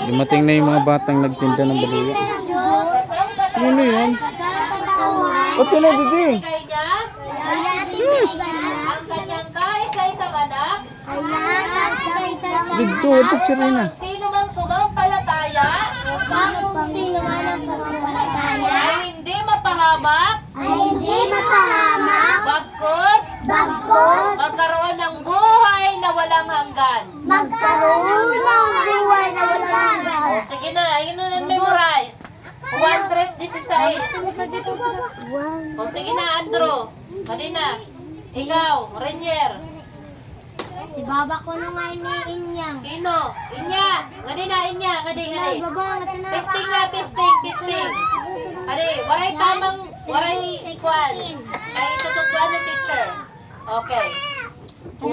Dumating na yung mga batang nagtinda ng baluya. Sino yan? Ba't yun na, bibi? Ibigay niya ang kanyang kaisa-isang anak. Dito, ito Chirina. Sino mang sumampalataya ay hindi mapahamak, bagkus magkaroon ng buhay na walang hanggan. O sige na, ayun na memorize. 1:3:16. O sige na, Andrew. Dali na. Ikaw, Renier. Ibaba ko na nga ini inyang. Kino? Inya. Dali na, Inya. Dali. Ibaba na Testing na, testing. Dali, waray tamang, waray kwan. Ay tututuan ng teacher. Okay. 1.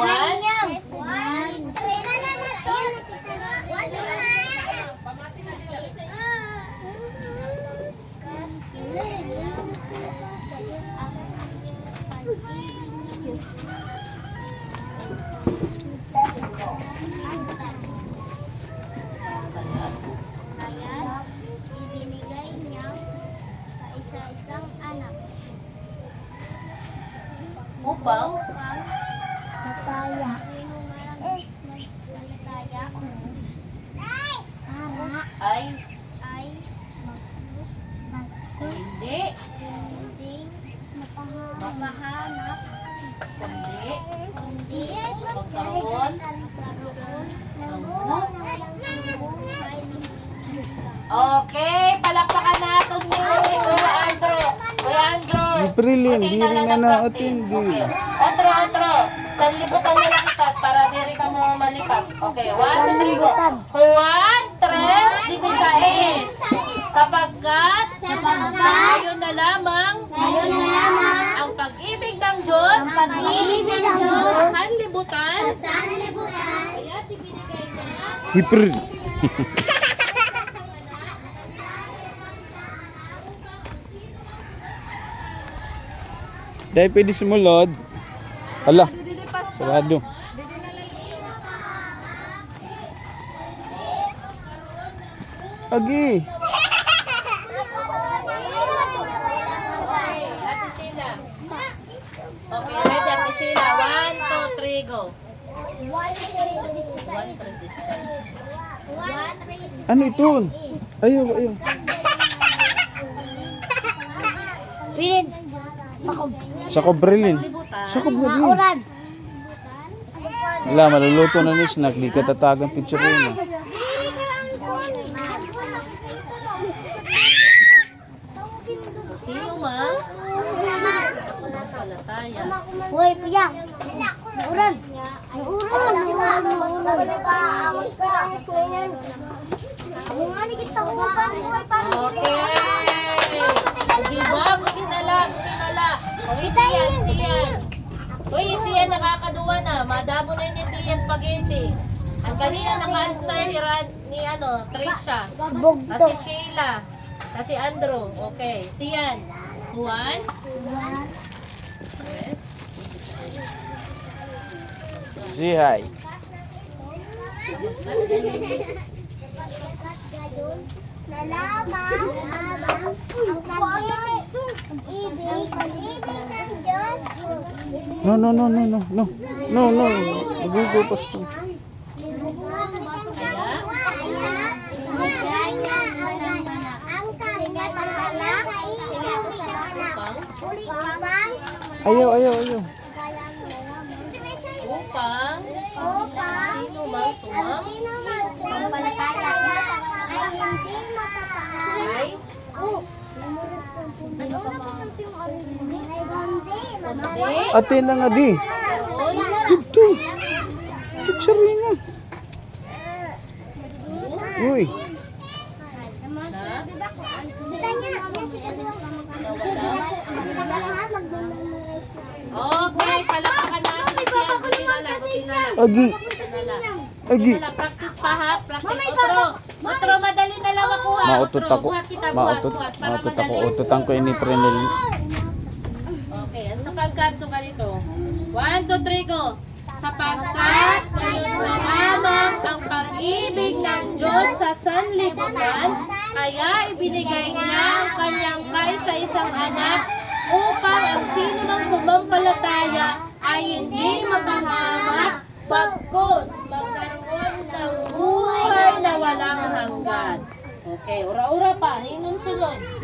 Ibinigay niya sa isa-isang anak. Upang Mataya. Sino marang malataya ay ay hindi, hindi mapahanap kundi kundi magkaroon ng buhay. Okay, palakpakan natin si Kuya Andrew. Kuya Andrew. Brilliant, Okay, hindi na rin lang na na natin. Okay. Andrew. Sanlibutan na lang kita para diri ka mo malipat. Okay, 1, 2, 3, go. 1, 3, 16. Sapagkat ngayon na lamang ang pag-ibig ng Diyos sa sanlibutan kaya ibinigay niya Hipr. Dahil pwede sumulod. Hala, sarado. Agi. Okay, Ate Sheila. Okay, ready Ate Sheila. 1, 2, 3, go. 1, 3, Ano ito? Ayaw. Pilid. Sakob Brilliant. Sakob Brilliant. Wala, maluluto na ni snack. Di katatagang picture rin. Sino mang palataya Hoy, piyang. Uran. Okay. Diba? Gutinala. Uy, siyan. Uy, siyan nakakaduwa na. Madabo na yung Tia Spaghetti. Ang kanina naka-answer ni Trisha. Kasi Sheila. Kasi Andrew. Okay. Siyan. 1. Yes. Say hi. No. Magugupas to. Ayaw. Upang sino mang ay Ate na nga di. Ito. Picture rin nga. Uy. Okay, palakpakan natin siya. Gutinala. Agi. Practice pa ha. Practice. Otro, madali na lang ako ha. Mautot ako. Buhat kita, Mautot para ako. madali. Ututan ko ini Prenel. Okay, ang sapagkat so ganito. 1, 2, 3, go. Sapagkat Mahamang ang pag-ibig ng Diyos sa sanlibutan, kaya ibinigay niya ang kanyang kaisa-isang anak upang ang sino mang sumampalataya ay hindi mapahamak, bagkus magkaroon ng buhay na walang hanggan. Okay, ura-ura pa, hinun sunod.